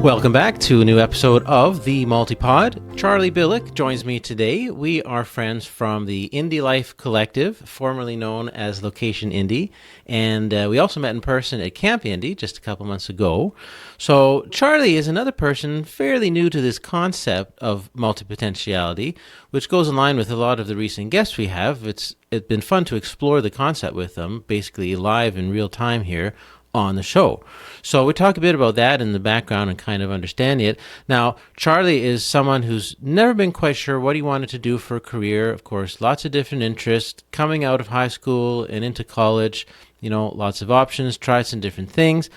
Welcome back to a new episode of the Multipod. Charlie Biluck joins me today. We are friends from the Indie Life Collective, formerly known as Location Indie, and we also met in person at Camp Indie just a couple months ago. So Charlie is another person fairly new to this concept of multipotentiality, which goes in line with a lot of the recent guests we have. It's been fun to explore the concept with them, basically live in real time here on the show. So we talk a bit about that in the background and kind of understanding it. Now, Charlie is someone who's never been quite sure what he wanted to do for a career. Of course, lots of different interests, coming out of high school and into college, lots of options, tried some different things.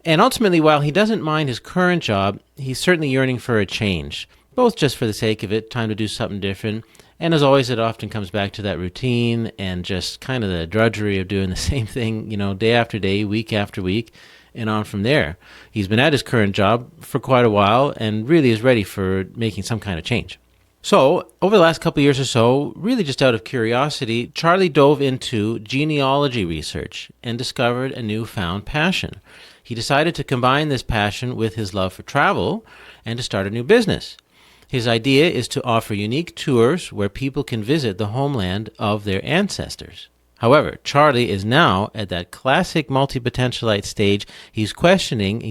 And ultimately, while he doesn't mind his current job, he's certainly yearning for a change, both just for the sake of it, time to do something different. And as always, it often comes back to that routine and just kind of the drudgery of doing the same thing, day after day, week after week, and on from there. He's been at his current job for quite a while and really is ready for making some kind of change. So, over the last couple of years or so, really just out of curiosity, Charlie dove into genealogy research and discovered a newfound passion. He decided to combine this passion with his love for travel and to start a new business. His idea is to offer unique tours where people can visit the homeland of their ancestors. However, Charlie is now at that classic multipotentialite stage. He's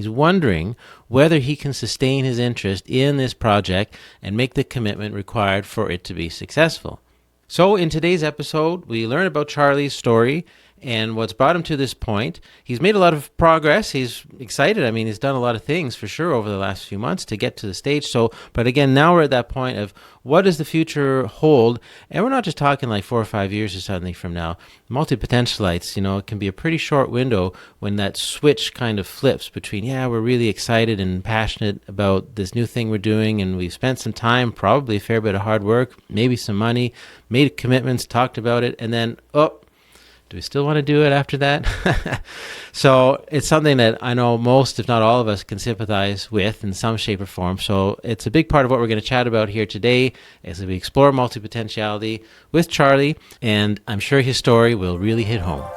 wondering whether he can sustain his interest in this project and make the commitment required for it to be successful. So in today's episode, we learn about Charlie's story and what's brought him to this point. He's made a lot of progress. He's excited. I mean, he's done a lot of things for sure over the last few months to get to the stage. But again, now we're at that point of what does the future hold? And we're not just talking like 4 or 5 years or something from now. Multipotentialites, it can be a pretty short window when that switch kind of flips between, we're really excited and passionate about this new thing we're doing, and we've spent some time, probably a fair bit of hard work, maybe some money, made commitments, talked about it, and then, do we still want to do it after that? So it's something that I know most, if not all of us, can sympathize with in some shape or form. So it's a big part of what we're going to chat about here today as we explore multipotentiality with Charlie, and I'm sure his story will really hit home.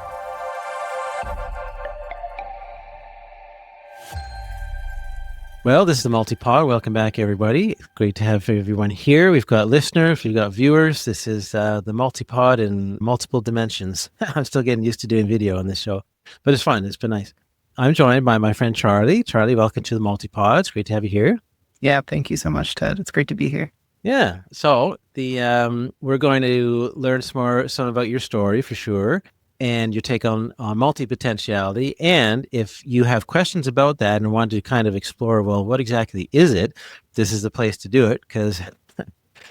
Well, this is the Multipod. Welcome back, everybody. Great to have everyone here. We've got listeners, we've got viewers. This is the Multipod in multiple dimensions. I'm still getting used to doing video on this show, but it's fun. It's been nice. I'm joined by my friend Charlie. Charlie, welcome to the Multipod. It's great to have you here. Yeah, thank you so much, Ted. It's great to be here. Yeah. So we're going to learn some about your story for sure, and your take on multipotentiality. And if you have questions about that and want to kind of explore, well, what exactly is it? This is the place to do it, because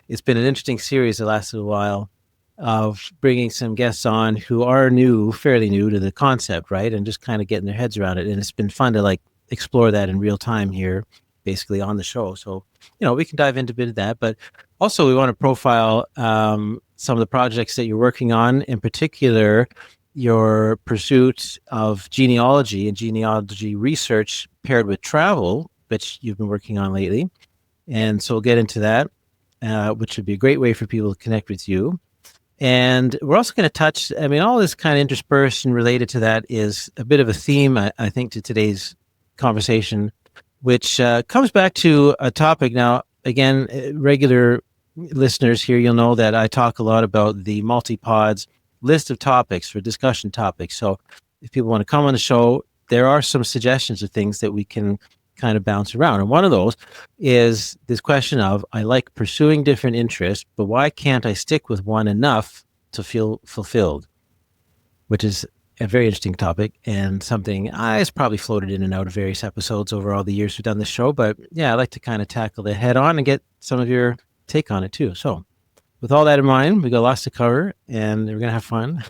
it's been an interesting series that lasted a while of bringing some guests on who are fairly new to the concept, right? And just kind of getting their heads around it. And it's been fun to explore that in real time here, basically on the show. So, we can dive into a bit of that, but also we want to profile some of the projects that you're working on, in particular, your pursuit of genealogy and genealogy research paired with travel, which you've been working on lately. And so we'll get into that, which would be a great way for people to connect with you. And we're also going to touch, all this kind of interspersed and related to that is a bit of a theme, I think, to today's conversation, which comes back to a topic. Now, again, regular listeners here, you'll know that I talk a lot about the Multipod's list of topics for discussion topics. So if people want to come on the show, there are some suggestions of things that we can kind of bounce around. And one of those is this question of, I like pursuing different interests, but why can't I stick with one enough to feel fulfilled? Which is a very interesting topic and something it's probably floated in and out of various episodes over all the years we've done this show. But yeah, I like to kind of tackle it head on and get some of your take on it too. So with all that in mind, we got lots to cover and we're going to have fun.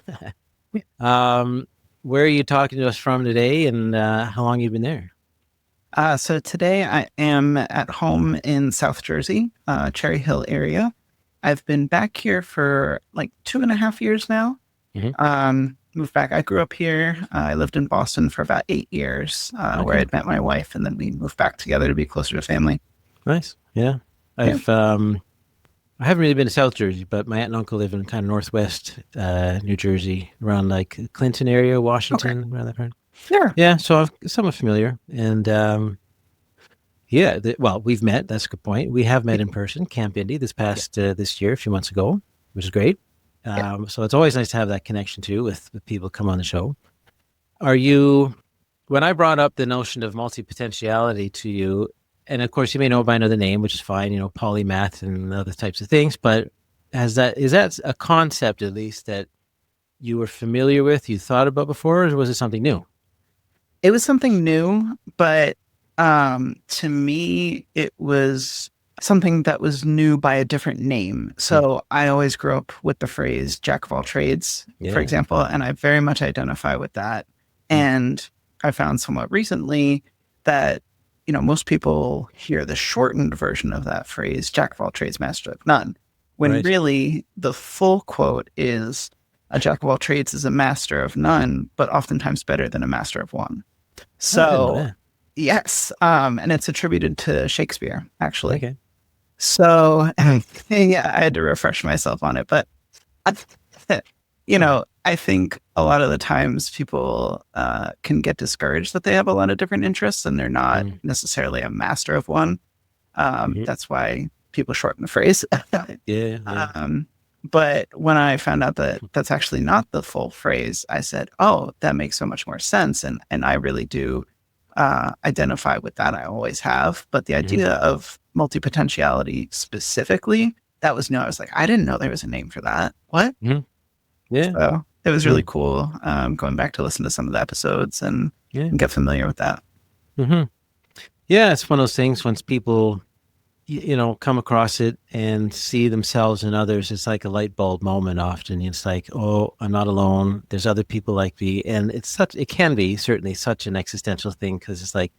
Where are you talking to us from today, and how long have you been there? So today I am at home in South Jersey, Cherry Hill area. I've been back here for like 2.5 years now. Mm-hmm. Moved back. I grew up here. I lived in Boston for about 8 years, where I'd met my wife, and then we moved back together to be closer to family. Nice. Yeah. I haven't really been to South Jersey, but my aunt and uncle live in kind of northwest New Jersey, around like Clinton area, Washington, around that part. Sure. Yeah, so I'm somewhat familiar. And Yeah. Well, we've met. That's a good point. We have met in person, Camp Indy, this year, a few months ago, which is great. Yeah. So it's always nice to have that connection too with people who come on the show. Are you, when I brought up the notion of multipotentiality to you, and of course you may know by another name, which is fine, polymath and other types of things, but is that a concept at least that you were familiar with, you thought about before, or was it something new? It was something new, but to me, it was something that was new by a different name. So I always grew up with the phrase jack of all trades, for example, and I very much identify with that. And I found somewhat recently that, most people hear the shortened version of that phrase, jack of all trades, master of none, when really the full quote is a jack of all trades is a master of none, but oftentimes better than a master of one. So, yes, and it's attributed to Shakespeare, actually. Okay. So, yeah, I had to refresh myself on it. But, I think a lot of the times people can get discouraged that they have a lot of different interests and they're not necessarily a master of one. That's why people shorten the phrase. But when I found out that that's actually not the full phrase, I said, oh, that makes so much more sense. And I really do identify with that. I always have. But the idea of multipotentiality specifically, that was new. I was like, I didn't know there was a name for that. What? Yeah. So it was really cool going back to listen to some of the episodes and get familiar with that. Yeah, it's one of those things once people come across it and see themselves in others, it's like a light bulb moment often. It's like, oh, I'm not alone. There's other people like me. And it can be certainly such an existential thing because it's like,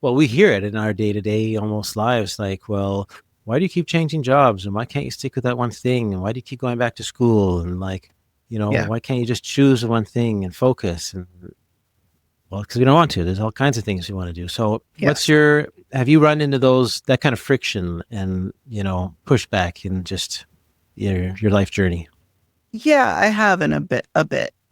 well, we hear it in our day-to-day almost lives. Like, well, why do you keep changing jobs? And why can't you stick with that one thing? And why do you keep going back to school? And like, why can't you just choose one thing and focus? And well, because we don't want to. There's all kinds of things we want to do. So have you run into that kind of friction and, pushback in just your life journey? Yeah, I have in a bit.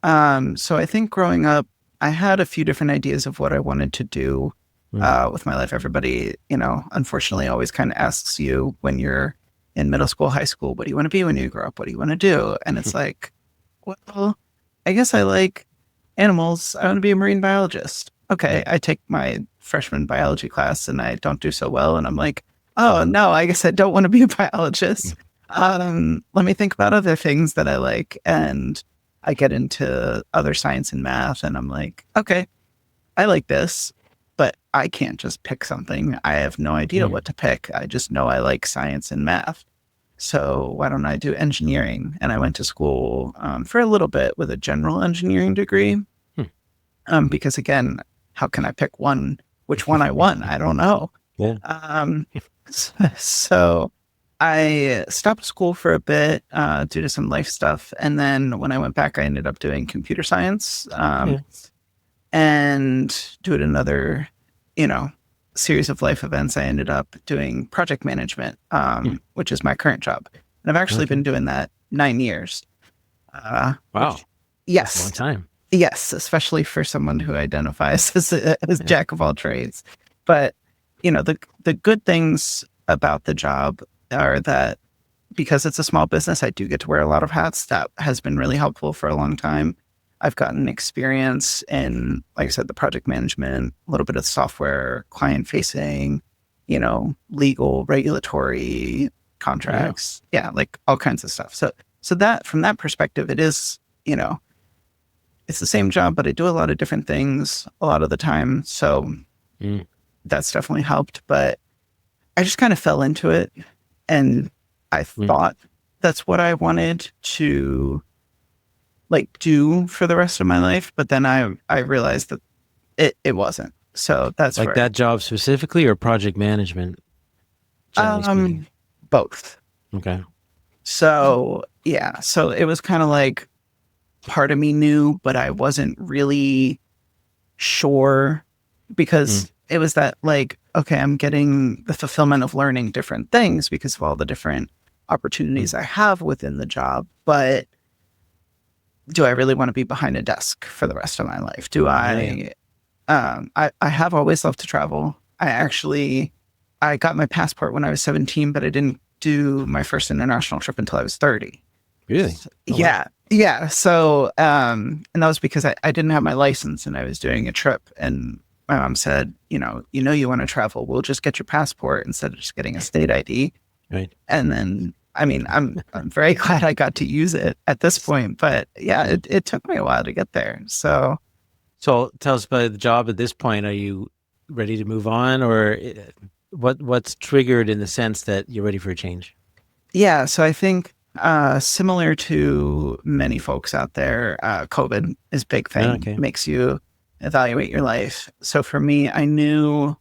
So I think growing up, I had a few different ideas of what I wanted to do with my life. Everybody, unfortunately always kind of asks you when you're in middle school, high school, what do you want to be when you grow up? What do you want to do? And it's like, well, I guess I like animals. I want to be a marine biologist. Okay, I take my freshman biology class and I don't do so well. And I'm like, oh no, I guess I don't want to be a biologist. Let me think about other things that I like. And I get into other science and math and I'm like, okay, I like this, but I can't just pick something. I have no idea what to pick. I just know I like science and math. So why don't I do engineering? And I went to school for a little bit with a general engineering degree. Because again, how can I pick which one I want? I don't know. So I stopped school for a bit due to some life stuff. And then when I went back, I ended up doing computer science and doing another, series of life events. I ended up doing project management, which is my current job. And I've actually been doing that 9 years. Wow. Yes. That's a long time. Yes, especially for someone who identifies as jack of all trades. But, the good things about the job are that because it's a small business, I do get to wear a lot of hats. That has been really helpful for a long time. I've gotten experience in, like I said, the project management, a little bit of software, client facing, legal, regulatory contracts. Yeah, like all kinds of stuff. So that from that perspective, it is, it's the same job, but I do a lot of different things a lot of the time. So that's definitely helped. But I just kind of fell into it and I thought that's what I wanted to do for the rest of my life. But then I realized that it wasn't. So that's like that job specifically or project management? Both. Okay. So yeah, so it was kind of like part of me knew, but I wasn't really sure because it was that like, okay, I'm getting the fulfillment of learning different things because of all the different opportunities I have within the job. But do I really want to be behind a desk for the rest of my life? I have always loved to travel. I actually I got my passport when I was 17, but I didn't do my first international trip until I was 30. Really? Oh, Yeah. Wow. Yeah. So, and that was because I didn't have my license and I was doing a trip, and my mom said, you want to travel, we'll just get your passport instead of just getting a state ID. right. And then, I mean, I'm very glad I got to use it at this point, but yeah, it took me a while to get there. So Tell us about the job at this point. Are you ready to move on, or what's triggered in the sense that you're ready for a change? yeah, so I think similar to many folks out there, COVID is a big thing. Okay. Makes you evaluate your life. So for me, I knew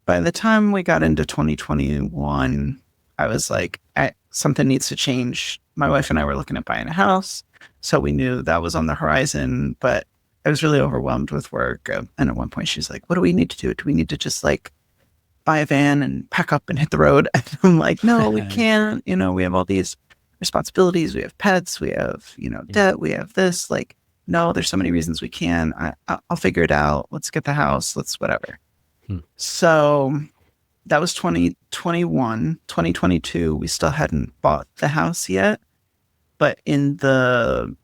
by the time we got into 2021, I was like, something needs to change. My wife and I were looking at buying a house, so we knew that was on the horizon, but I was really overwhelmed with work. And at one point she's like, what do we need to do? Do we need to just like buy a van and pack up and hit the road? And I'm like, no, we can't. We have all these responsibilities. We have pets. We have, debt. We have this. Like, no, there's so many reasons we can. I'll figure it out. Let's get the house. Let's whatever. So that was 2021. 2022, we still hadn't bought the house yet. But in the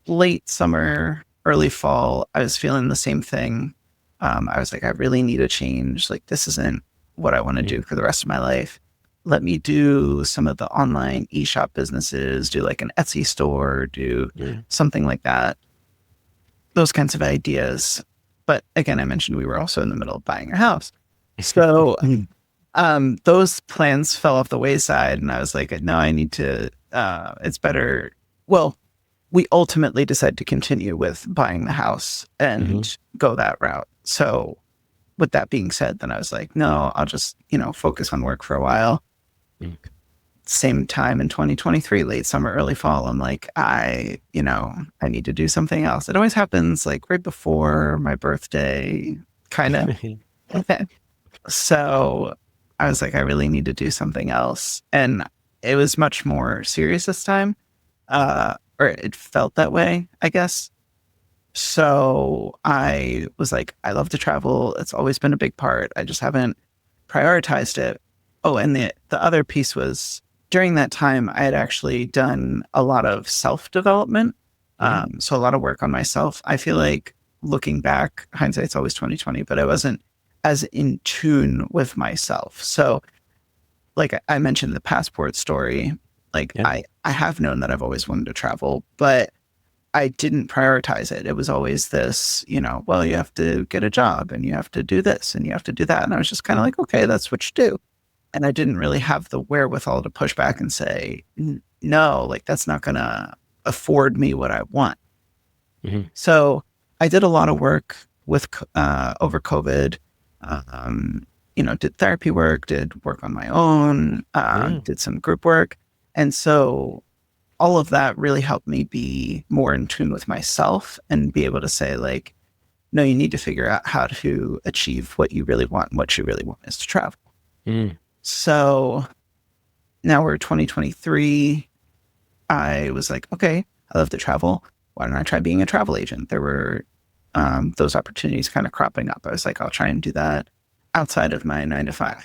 late summer, early fall, I was feeling the same thing. I was like, I really need a change. Like, this isn't what I want to do for the rest of my life. Let me do some of the online e-shop businesses, do like an Etsy store, do something like that. Those kinds of ideas. But again, I mentioned we were also in the middle of buying a house. So those plans fell off the wayside. And I was like, no, I need to, it's better. Well, we ultimately decided to continue with buying the house and go that route. So with that being said, then I was like, no, I'll just, focus on work for a while. Same time in 2023, late summer, early fall, I'm like, I need to do something else. It always happens like right before my birthday, kind of. So I was like, I really need to do something else. And it was much more serious this time. Or it felt that way, I guess. So I was like, I love to travel. It's always been a big part. I just haven't prioritized it. Oh, and the other piece was during that time, I had actually done a lot of self-development. So a lot of work on myself. I feel like looking back, hindsight's always 2020, but I wasn't as in tune with myself. So like I mentioned the passport story, like I have known that I've always wanted to travel, but I didn't prioritize it. It was always this, well, you have to get a job and you have to do this and you have to do that. And I was just kind of like, okay, that's what you do. And I didn't really have the wherewithal to push back and say, no, like that's not going to afford me what I want. So I did a lot of work with over COVID, did therapy work, did work on my own, did some group work. And so all of that really helped me be more in tune with myself and be able to say like, no, you need to figure out how to achieve what you really want. And what you really want is to travel. So now we're 2023. I was like, okay, I love to travel. Why don't I try being a travel agent? There were those opportunities kind of cropping up. I was like, I'll try and do that outside of my 9-to-5.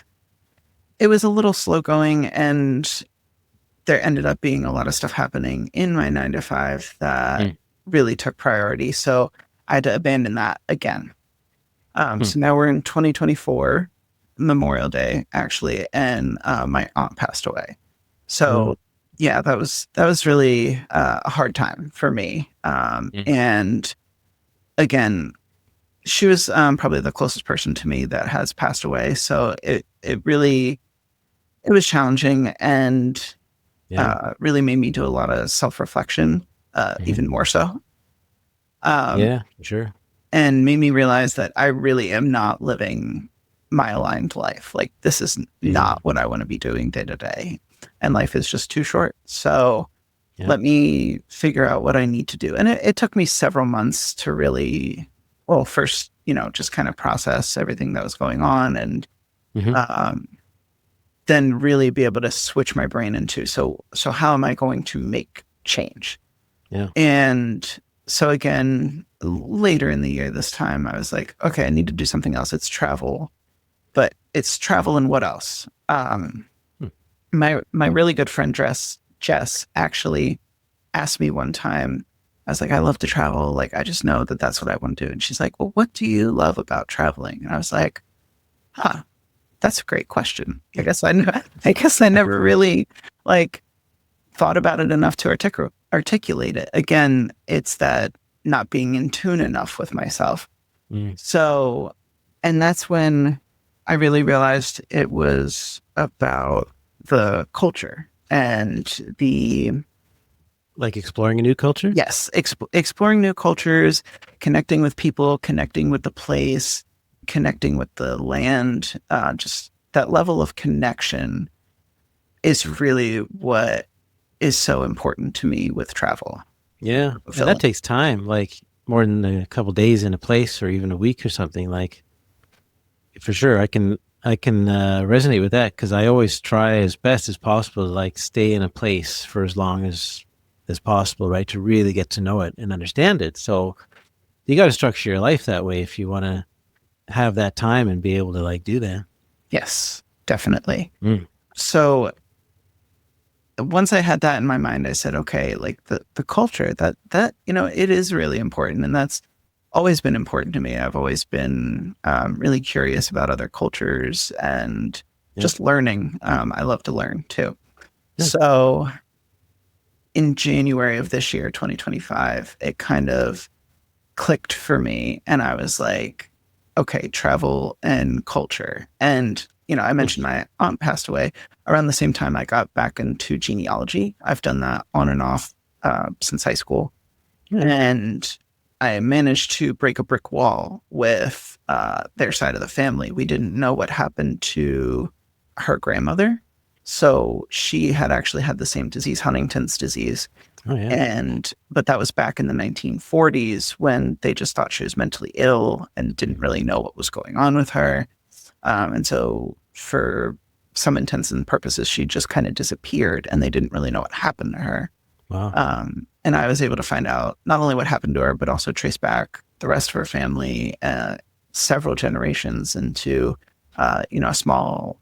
It was a little slow going, and there ended up being a lot of stuff happening in my 9-to-5 that really took priority. So I had to abandon that again. So now we're in 2024, Memorial Day, actually, and my aunt passed away. So yeah, that was really a hard time for me. And again, she was probably the closest person to me that has passed away. So it was challenging and really made me do a lot of self-reflection, even more so. Sure. And made me realize that I really am not living my aligned life. Like this is not what I want to be doing day to day. And life is just too short. So let me figure out what I need to do. And it took me several months to really, well, first, just kind of process everything that was going on and then really be able to switch my brain into, so how am I going to make change? And so again, later in the year this time, I was like, okay, I need to do something else. It's travel. but it's travel and what else? Hmm. My really good friend Jess actually asked me one time. I was like, I love to travel. Like, I just know that that's what I want to do. And she's like, well, what do you love about traveling? And I was like, huh, that's a great question. I guess I never really like thought about it enough to articulate it. Again, it's that not being in tune enough with myself. Mm. So, and that's when I really realized it was about the culture and the, Like exploring a new culture? yes, exploring new cultures, connecting with people, connecting with the place, connecting with the land. Just that level of connection is really what is so important to me with travel. Yeah. And that takes time, like more than a couple days in a place or even a week or something. Like, for sure, I can resonate with that because I always try as best as possible to like stay in a place for as long as possible, right? To really get to know it and understand it. So you got to structure your life that way if you want to have that time and be able to like do that. Yes, definitely. Mm. So once I had that in my mind, I said, okay, like the culture that, it is really important. And that's always been important to me. I've always been really curious about other cultures and just learning. I love to learn too. Yeah. So in January of this year, 2025, it kind of clicked for me. And I was like, okay, travel and culture. And, I mentioned my aunt passed away around the same time I got back into genealogy. I've done that on and off since high school. Yeah. And I managed to break a brick wall with their side of the family. We didn't know what happened to her grandmother. So she had actually had the same disease, Huntington's disease. Oh, yeah. But that was back in the 1940s when they just thought she was mentally ill and didn't really know what was going on with her. And so for some intents and purposes, she just kind of disappeared and they didn't really know what happened to her. Wow. And I was able to find out not only what happened to her, but also trace back the rest of her family, several generations into, a small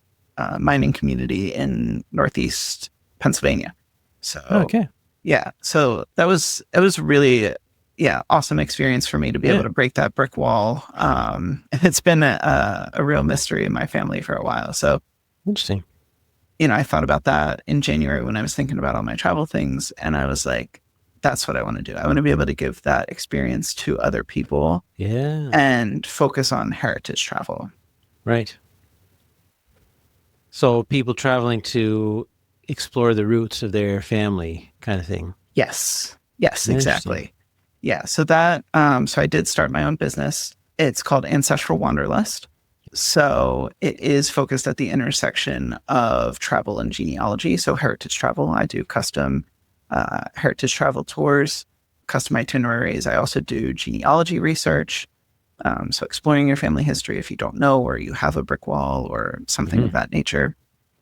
mining community in Northeast Pennsylvania. So, Okay. yeah, so it was really, awesome experience for me to be able to break that brick wall. It's been a real mystery in my family for a while. So Interesting. I thought about that in January when I was thinking about all my travel things. And I was like, that's what I want to do. I want to be able to give that experience to other people. Yeah. And focus on heritage travel. Right. So people traveling to explore the roots of their family kind of thing. Yes, exactly. Yeah. So so I did start my own business. It's called Ancestral Wanderlust. So it is focused at the intersection of travel and genealogy. So heritage travel, I do custom heritage travel tours, custom itineraries. I also do genealogy research. So exploring your family history if you don't know, or you have a brick wall or something of that nature.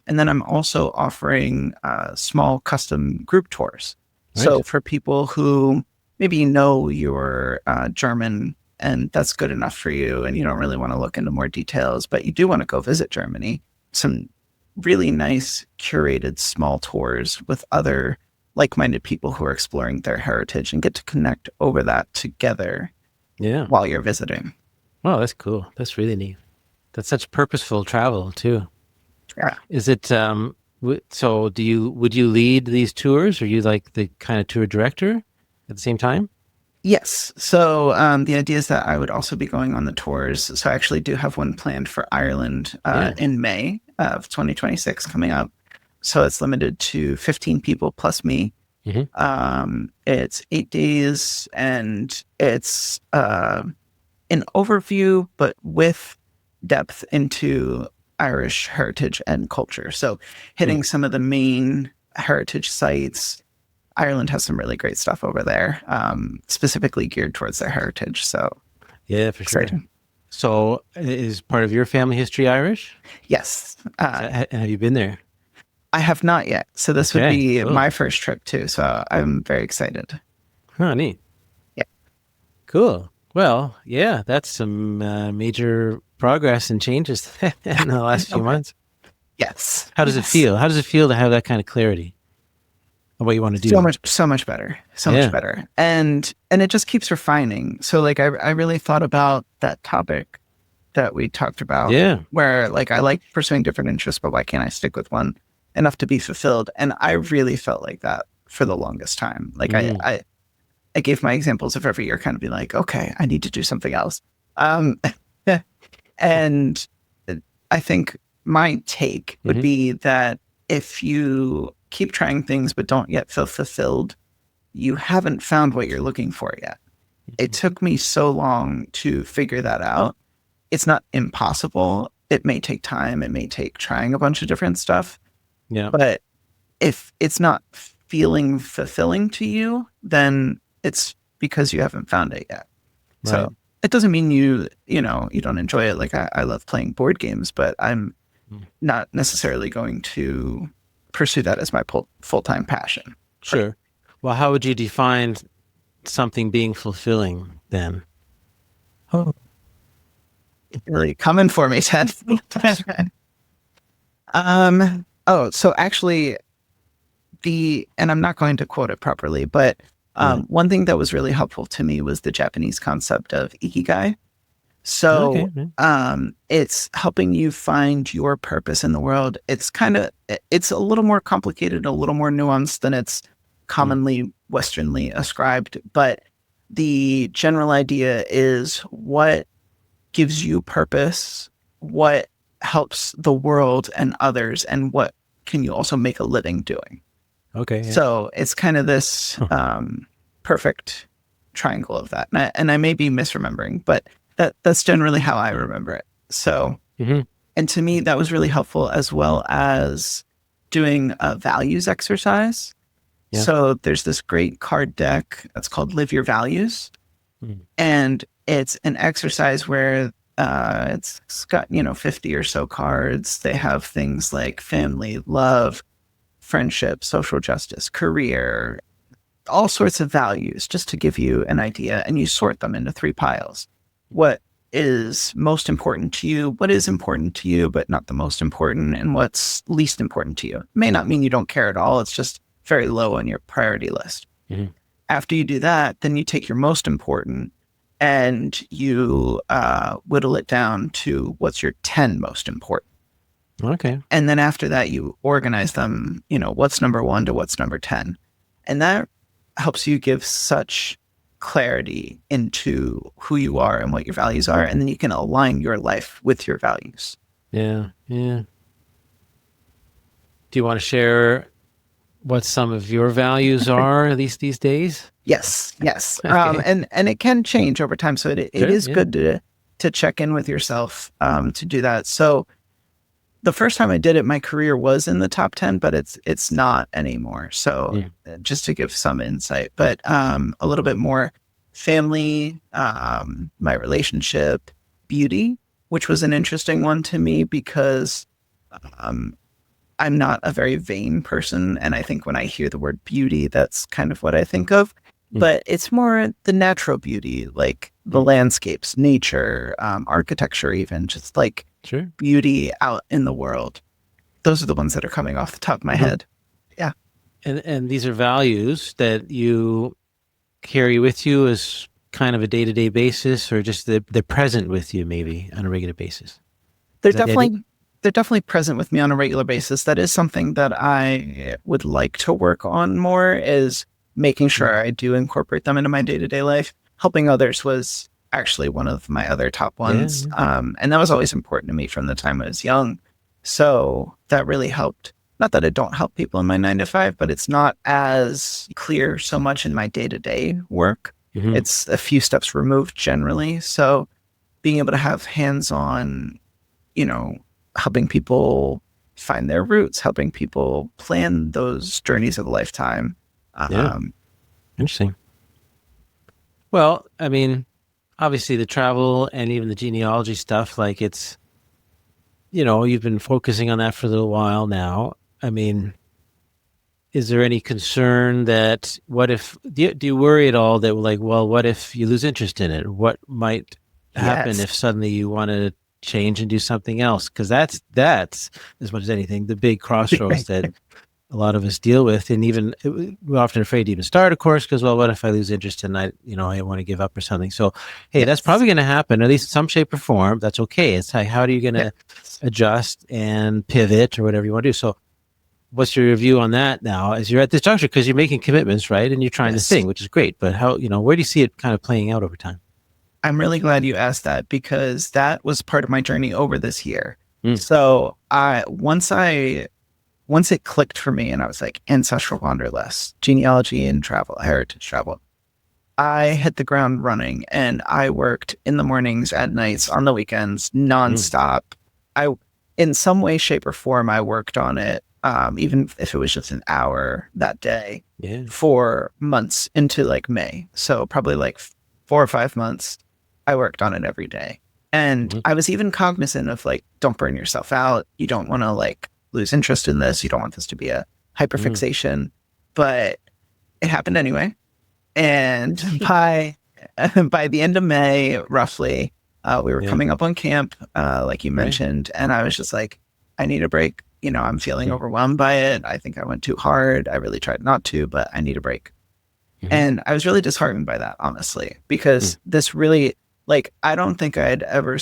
And then I'm also offering small custom group tours. Right. So for people who maybe know you're German and that's good enough for you and you don't really want to look into more details, but you do want to go visit Germany, some really nice curated small tours with other like-minded people who are exploring their heritage and get to connect over that together while you're visiting. Wow, that's cool. That's really neat. That's such purposeful travel too. Yeah. Is it, so would you lead these tours? Are you like the kind of tour director at the same time? Yes. So the idea is that I would also be going on the tours. So I actually do have one planned for Ireland in May of 2026 coming up. So it's limited to 15 people plus me. Mm-hmm. It's 8 days and it's an overview, but with depth into Irish heritage and culture. So hitting some of the main heritage sites. Ireland has some really great stuff over there, specifically geared towards their heritage. So yeah, for sure. Exciting. So is part of your family history Irish? Yes. Have you been there? I have not yet. So this would be my first trip too. So I'm very excited. Oh, neat. Yeah. Cool. Well, yeah, that's some major progress and changes in the last few months. Yes. How does it feel? How does it feel to have that kind of clarity on what you want to do? So much better. Much better. And it just keeps refining. So like I really thought about that topic that we talked about. Yeah. Where like I like pursuing different interests, but why can't I stick with one enough to be fulfilled? And I really felt like that for the longest time. Like I gave my examples of every year kind of be like, okay, I need to do something else. And I think my take would be that if you keep trying things but don't yet feel fulfilled, you haven't found what you're looking for yet. It took me so long to figure that out. It's not impossible. It may take time. It may take trying a bunch of different stuff. Yeah. But if it's not feeling fulfilling to you, then it's because you haven't found it yet. Right. So it doesn't mean you don't enjoy it. Like I love playing board games, but I'm not necessarily going to pursue that as my full-time passion. Sure. Well, how would you define something being fulfilling then? Oh, really coming for me, Ted. So actually and I'm not going to quote it properly, but one thing that was really helpful to me was the Japanese concept of ikigai. So it's helping you find your purpose in the world. It's a little more complicated, a little more nuanced than it's commonly Westernly ascribed. But the general idea is what gives you purpose, what helps the world and others, and what can you also make a living doing. Okay. Yeah. So it's kind of this perfect triangle of that. And I may be misremembering, but that's generally how I remember it. So, and to me, that was really helpful, as well as doing a values exercise. Yeah. So there's this great card deck that's called Live Your Values. And it's an exercise where it's got, 50 or so cards. They have things like family, love, friendship, social justice, career, all sorts of values, just to give you an idea. And you sort them into 3 piles. What is most important to you, what is important to you, but not the most important, and what's least important to you. It may not mean you don't care at all. It's just very low on your priority list. After you do that, then you take your most important and you whittle it down to what's your 10 most important. Okay. And then after that, you organize them, what's number 1 to what's number 10. And that helps you give such clarity into who you are and what your values are. And then you can align your life with your values. Yeah. Yeah. Do you want to share what some of your values are, at least these days? Yes. Okay. And it can change over time. So it is good to check in with yourself to do that. So the first time I did it, my career was in the top 10, but it's not anymore. So just to give some insight, but a little bit more family, my relationship, beauty, which was an interesting one to me because I'm not a very vain person. And I think when I hear the word beauty, that's kind of what I think of. But it's more the natural beauty, like the landscapes, nature, architecture, even just like beauty out in the world. Those are the ones that are coming off the top of my head. Yeah. And these are values that you carry with you as kind of a day-to-day basis, or just they're present with you maybe on a regular basis? They're definitely present with me on a regular basis. That is something that I would like to work on more, is making sure I do incorporate them into my day-to-day life. Helping others was actually one of my other top ones. And that was always important to me from the time I was young. So that really helped. Not that I don't help people in my 9 to 5, but it's not as clear so much in my day-to-day work. It's a few steps removed generally. So being able to have hands-on, helping people find their roots, helping people plan those journeys of a lifetime. Interesting. Well, I mean, obviously the travel and even the genealogy stuff, like it's, you've been focusing on that for a little while now. I mean, is there any concern that do you worry at all that, like, well, what if you lose interest in it? What might happen if suddenly you want to change and do something else. Because that's as much as anything, the big crossroads that a lot of us deal with. And even we're often afraid to even start a course because, well, what if I lose interest and I want to give up or something? So, hey, that's probably going to happen, at least in some shape or form. That's okay. It's like, how are you going to adjust and pivot or whatever you want to do? So what's your review on that now as you're at this juncture? Because you're making commitments, right? And you're trying this thing, which is great. But how, where do you see it kind of playing out over time? I'm really glad you asked that because that was part of my journey over this year. So once it clicked for me and I was like, Ancestral Wanderlust, genealogy and travel, heritage travel, I hit the ground running and I worked in the mornings, at nights, on the weekends, nonstop. In some way, shape, or form, I worked on it, even if it was just an hour that day, for months into like May. So probably like 4 or 5 months, I worked on it every day. And I was even cognizant of like, don't burn yourself out. You don't want to like lose interest in this. You don't want this to be a hyperfixation, but it happened anyway. And by the end of May, roughly, we were coming up on camp, like you mentioned, and I was just like, I need a break. I'm feeling overwhelmed by it. I think I went too hard. I really tried not to, but I need a break. And I was really disheartened by that, honestly, because this really, like, I don't think I'd ever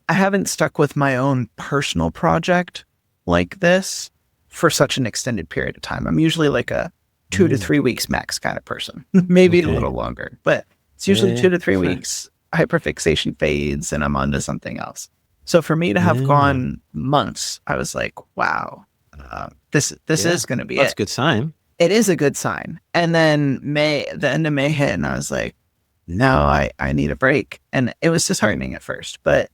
I haven't stuck with my own personal project like this for such an extended period of time. I'm usually like a 2 to 3 weeks max kind of person, maybe a little longer, but it's usually 2 to 3 weeks. Hyperfixation fades and I'm onto something else. So for me to have gone months, I was like, wow, this is going to be That's a good sign. It is a good sign. And then the end of May hit and I was like, no, I need a break. And it was disheartening at first, but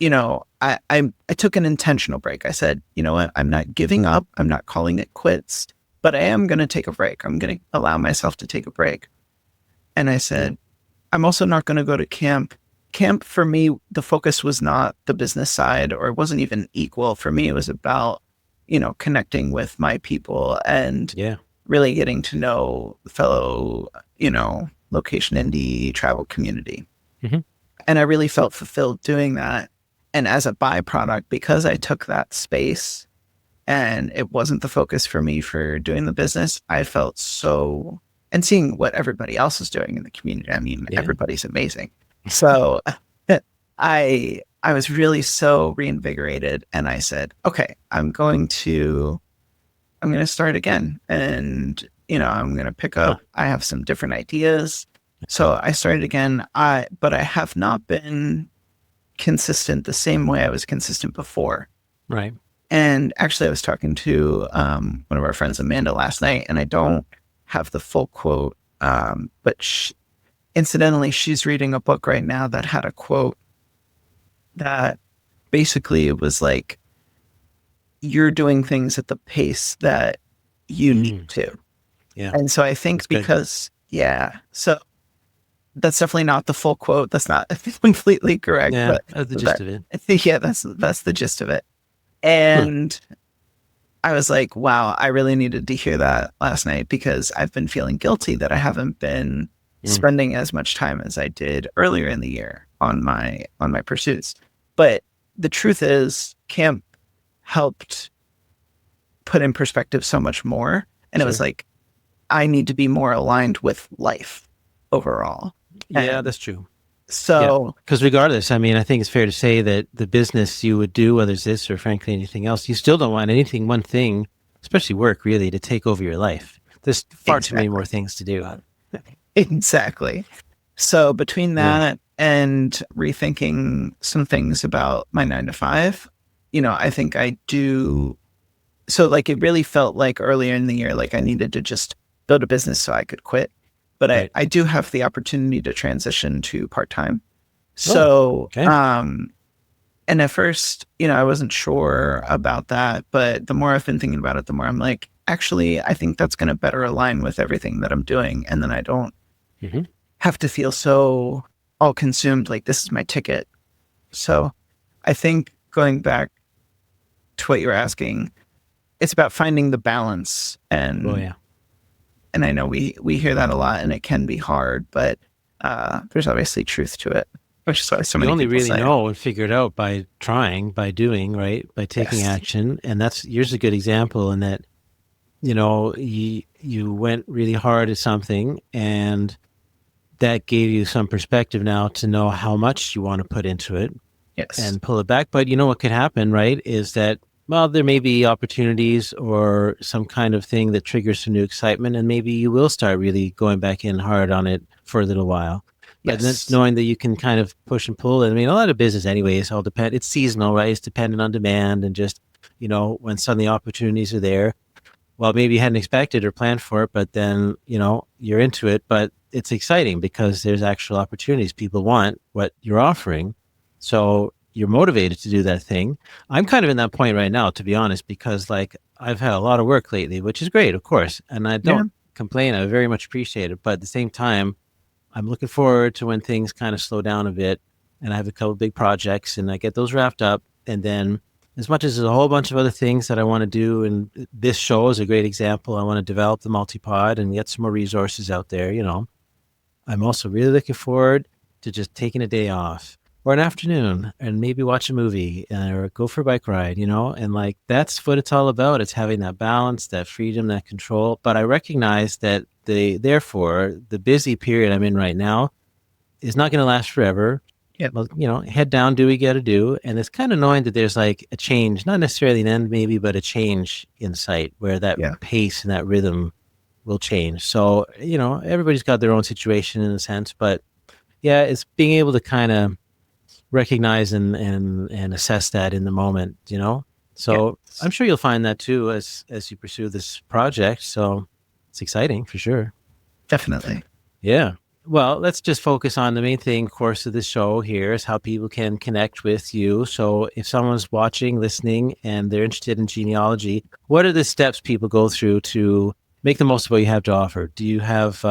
I took an intentional break. I said, you know what, I'm not giving up. I'm not calling it quits, but I am going to take a break. I'm going to allow myself to take a break. And I said, I'm also not going to go to camp. Camp for me, the focus was not the business side, or it wasn't even equal. For me, it was about, connecting with my people and really getting to know the fellow, location indie travel community. And I really felt fulfilled doing that. And as a byproduct, because I took that space and it wasn't the focus for me for doing the business, I felt so, and seeing what everybody else is doing in the community. I mean, everybody's amazing. So I was really so reinvigorated and I said, okay, I'm going to start again. And, I'm going to pick up, I have some different ideas. So I started again. But I have not been consistent the same way I was consistent before. Right. And actually I was talking to one of our friends, Amanda, last night, and I don't have the full quote, but incidentally, she's reading a book right now that had a quote that basically it was like, you're doing things at the pace that you need to. Yeah. And so I think so that's definitely not the full quote. That's not completely correct. Yeah, but that's the gist of it. Yeah, that's the gist of it. And I was like, wow, I really needed to hear that last night because I've been feeling guilty that I haven't been spending as much time as I did earlier in the year on my pursuits. But the truth is, camp helped put in perspective so much more. And it was like, I need to be more aligned with life overall. Yeah, that's true. So, because regardless, I mean, I think it's fair to say that the business you would do, whether it's this or frankly anything else, you still don't want one thing, especially work, really, to take over your life. There's far too many more things to do. Exactly. So between that and rethinking some things about my 9 to 5, I think I do. So like, it really felt like earlier in the year, like I needed to just build a business so I could quit. But I do have the opportunity to transition to part-time. So, and at first, I wasn't sure about that, but the more I've been thinking about it, the more I'm like, actually, I think that's going to better align with everything that I'm doing. And then I don't have to feel so all consumed, like this is my ticket. So I think going back to what you were asking, it's about finding the balance and and I know we hear that a lot and it can be hard, but there's obviously truth to it. which is why so You many only people really say, know and figure it out by trying, by doing, right? By taking yes, action. And yours a good example in that, you went really hard at something, and that gave you some perspective now to know how much you want to put into it yes, and pull it back. But you know what could happen, right? Is that, well, there may be opportunities or some kind of thing that triggers some new excitement, and maybe you will start really going back in hard on it for a little while. But then it's yes, knowing that you can kind of push and pull. And I mean, a lot of business anyway is all depend. It's seasonal, right? It's dependent on demand and just, when suddenly opportunities are there. Well, maybe you hadn't expected or planned for it, but then, you're into it. But it's exciting because there's actual opportunities. People want what you're offering. So you're motivated to do that thing. I'm kind of in that point right now, to be honest, because like I've had a lot of work lately, which is great, of course. And I yeah, don't complain. I very much appreciate it. But at the same time, I'm looking forward to when things kind of slow down a bit and I have a couple big projects and I get those wrapped up. And then, as much as there's a whole bunch of other things that I want to do, and this show is a great example, I want to develop the multipod and get some more resources out there, I'm also really looking forward to just taking a day off or an afternoon and maybe watch a movie or go for a bike ride, and like that's what it's all about. It's having that balance, that freedom, that control. But I recognize that therefore, the busy period I'm in right now is not going to last forever. yeah, Well, head down, do what you got to do. And it's kind of knowing that there's like a change, not necessarily an end maybe, but a change in sight where that yeah, pace and that rhythm will change. So, everybody's got their own situation in a sense, but yeah, it's being able to kind of recognize and assess that in the moment, So yes, I'm sure you'll find that too as you pursue this project. So it's exciting for sure. definitely. Yeah. Well, let's just focus on the main thing, of course, of the show here is how people can connect with you. So if someone's watching, listening, and they're interested in genealogy, what are the steps people go through to make the most of what you have to offer? Do you have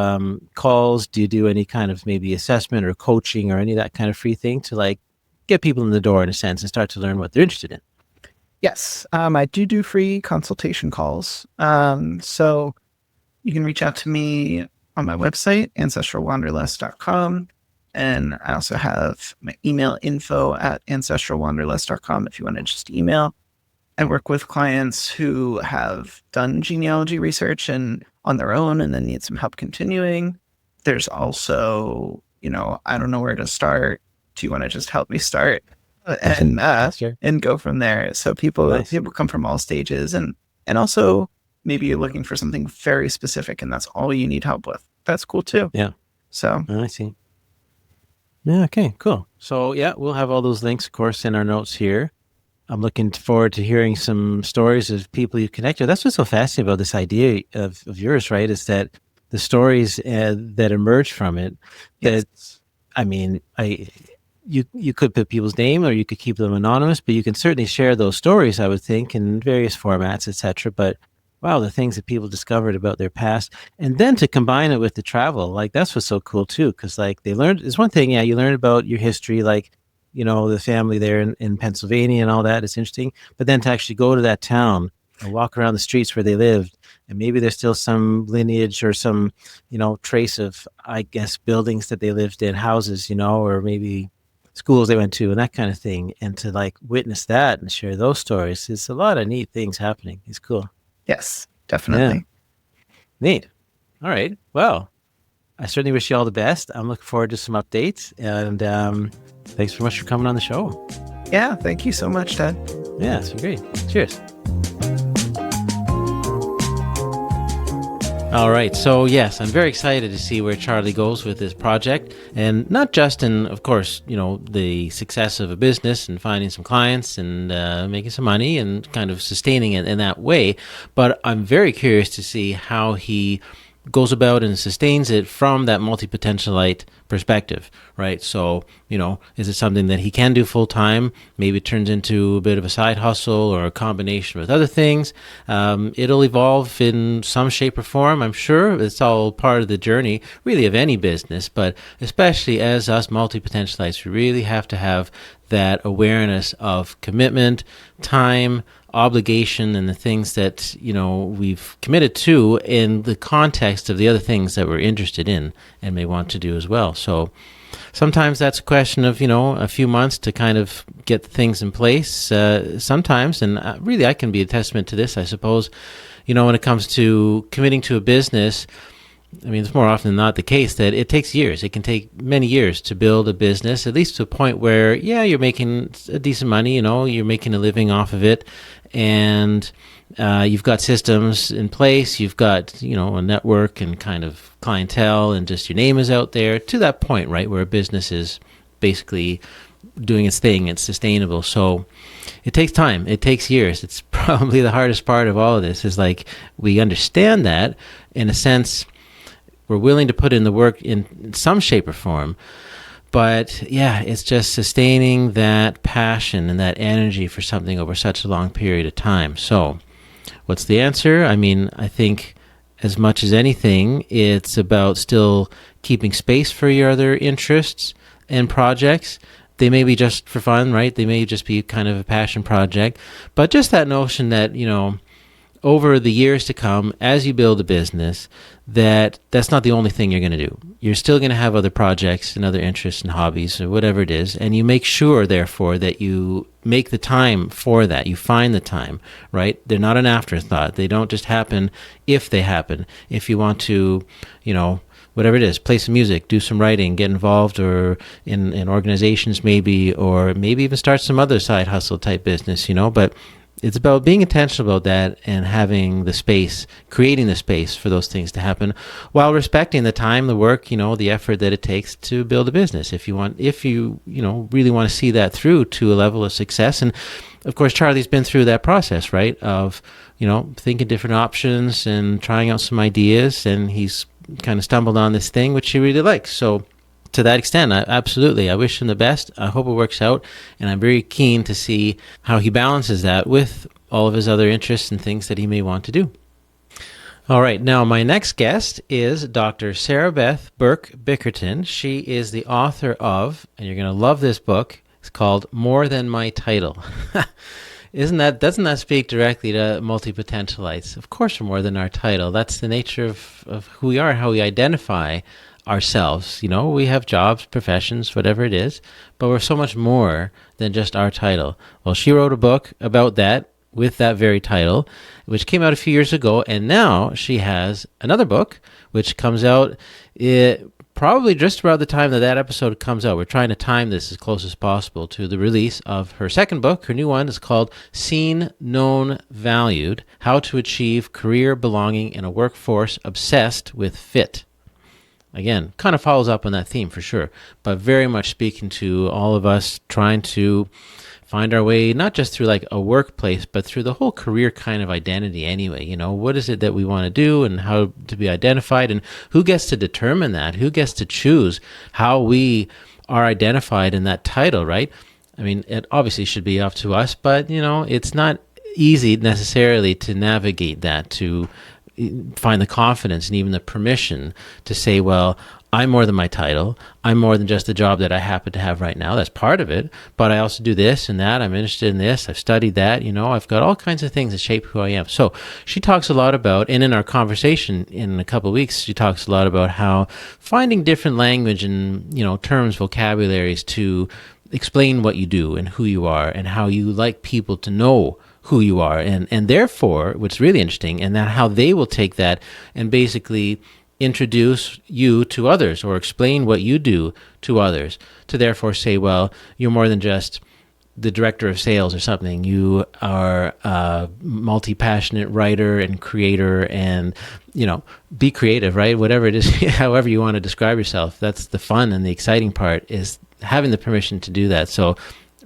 calls? Do you do any kind of maybe assessment or coaching or any of that kind of free thing to like get people in the door in a sense and start to learn what they're interested in? Yes, I do free consultation calls. So you can reach out to me on my website, ancestralwanderlust.com. And I also have my email info@ancestralwanderlust.com if you want to just email. I work with clients who have done genealogy research and on their own and then need some help continuing. There's also, I don't know where to start. Do you want to just help me start? And Sure. and go from there. So people Nice. come from all stages and also maybe you're looking for something very specific and that's all you need help with. That's cool too. Yeah. So I see. Yeah. Okay, cool. So yeah, we'll have all those links, of course, in our notes here. I'm looking forward to hearing some stories of people you connect with. That's what's so fascinating about this idea of yours, right? Is that the stories that emerge from it, that, yes, I mean, you could put people's name or you could keep them anonymous, but you can certainly share those stories, I would think, in various formats, etc. But wow, the things that people discovered about their past, and then to combine it with the travel, like that's what's so cool too, because like they learned, it's one thing, yeah, you learn about your history, like the family there in Pennsylvania and all that. It's interesting, but then to actually go to that town and walk around the streets where they lived, and maybe there's still some lineage or some trace of, I guess, buildings that they lived in, houses, or maybe schools they went to and that kind of thing, and to like witness that and share those stories. It's a lot of neat things happening. It's cool. yes, Yeah. definitely. Neat. All right. Well, I certainly wish you all the best. I'm looking forward to some updates, and thanks very much for coming on the show. Yeah, thank you so much, Ted. Yeah, it's been great. Cheers. All right. So, yes, I'm very excited to see where Charlie goes with this project. And not just in, of course, the success of a business and finding some clients and making some money and kind of sustaining it in that way. But I'm very curious to see how he goes about and sustains it from that multipotentialite perspective, right? So, is it something that he can do full time? Maybe it turns into a bit of a side hustle or a combination with other things. It'll evolve in some shape or form, I'm sure. It's all part of the journey, really, of any business, but especially as us multipotentialites, we really have to have that awareness of commitment, time, obligation and the things that, we've committed to in the context of the other things that we're interested in and may want to do as well. So sometimes that's a question of, a few months to kind of get things in place. Sometimes, and really I can be a testament to this, I suppose, when it comes to committing to a business. I mean, it's more often than not the case that it takes years. It can take many years to build a business, at least to a point where, you're making a decent money, you're making a living off of it, and you've got systems in place, you've got, a network and kind of clientele, and just your name is out there to that point, right, where a business is basically doing its thing, it's sustainable. So it takes time, it takes years. It's probably the hardest part of all of this, is like, we understand that in a sense. We're willing to put in the work in some shape or form, but it's just sustaining that passion and that energy for something over such a long period of time. So what's the answer? I mean, I think as much as anything, it's about still keeping space for your other interests and projects. They may be just for fun, right? They may just be kind of a passion project, but just that notion that, over the years to come, as you build a business, that's not the only thing you're going to do. You're still going to have other projects and other interests and hobbies or whatever it is, and you make sure, therefore, that you make the time for that. You find the time, right? They're not an afterthought. They don't just happen if they happen. If you want to, whatever it is, play some music, do some writing, get involved or in organizations maybe, or maybe even start some other side hustle type business, but it's about being intentional about that and having the space, creating the space for those things to happen, while respecting the time, the work, the effort that it takes to build a business. If you really want to see that through to a level of success. And of course, Charlie's been through that process, right? Of, thinking different options and trying out some ideas, and he's kind of stumbled on this thing which he really likes. So to that extent, absolutely. I wish him the best. I hope it works out. And I'm very keen to see how he balances that with all of his other interests and things that he may want to do. All right. Now, my next guest is Dr. Sarah Beth Burke-Bickerton. She is the author of, and you're going to love this book, it's called More Than My Title. Doesn't that speak directly to multipotentialites? Of course, we're more than our title. That's the nature of who we are, how we identify ourselves. We have jobs, professions, whatever it is, but we're so much more than just our title. Well, she wrote a book about that with that very title, which came out a few years ago, and now she has another book which comes out probably just around the time that episode comes out. We're trying to time this as close as possible to the release of her second book. Her new one is called Seen, Known, Valued: How to Achieve Career Belonging in a Workforce Obsessed with Fit. Again, kind of follows up on that theme for sure, but very much speaking to all of us trying to find our way, not just through like a workplace, but through the whole career kind of identity anyway. What is it that we want to do and how to be identified, and who gets to determine that? Who gets to choose how we are identified in that title, right? I mean, it obviously should be up to us, but, it's not easy necessarily to navigate that, to find the confidence and even the permission to say, well, I'm more than my title. I'm more than just the job that I happen to have right now. That's part of it. But I also do this and that. I'm interested in this. I've studied that. I've got all kinds of things that shape who I am. So she talks a lot about, and in our conversation in a couple of weeks, she talks a lot about how finding different language and, terms, vocabularies to explain what you do and who you are and how you like people to know who you are, and therefore what's really interesting, and that how they will take that and basically introduce you to others or explain what you do to others, to therefore say, well, you're more than just the director of sales or something. You are a multi-passionate writer and creator, and be creative, right? Whatever it is, however you want to describe yourself. That's the fun and the exciting part, is having the permission to do that. So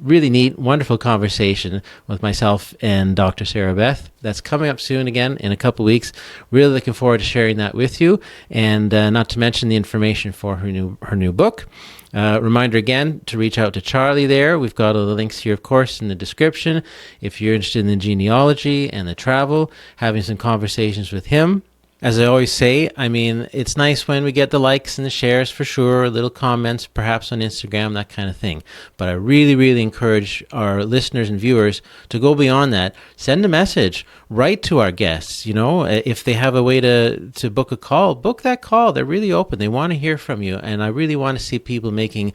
really neat, wonderful conversation with myself and Dr. Sarah Beth. That's coming up soon again in a couple weeks. Really looking forward to sharing that with you, and not to mention the information for her new book. Reminder again to reach out to Charlie there. We've got all the links here, of course, in the description. If you're interested in the genealogy and the travel, having some conversations with him As I always say, I mean, it's nice when we get the likes and the shares for sure, little comments perhaps on Instagram, that kind of thing. But I really, really encourage our listeners and viewers to go beyond that. Send a message, write to our guests. If they have a way to book a call, book that call. They're really open. They want to hear from you. And I really want to see people making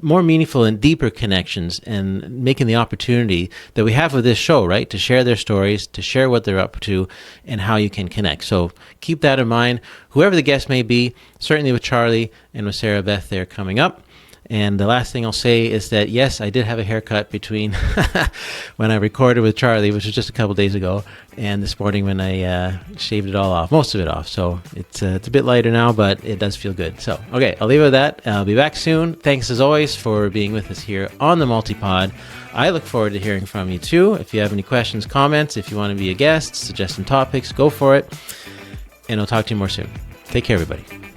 more meaningful and deeper connections and making the opportunity that we have with this show, right? To share their stories, to share what they're up to and how you can connect. So keep that in mind, whoever the guest may be, certainly with Charlie and with Sarah Beth there coming up. And the last thing I'll say is that, yes, I did have a haircut between when I recorded with Charlie, which was just a couple days ago, and this morning when I shaved it all off, most of it off. So it's a bit lighter now, but it does feel good. So, okay, I'll leave it with that. I'll be back soon. Thanks, as always, for being with us here on the Multipod. I look forward to hearing from you, too. If you have any questions, comments, if you want to be a guest, suggest some topics, go for it. And I'll talk to you more soon. Take care, everybody.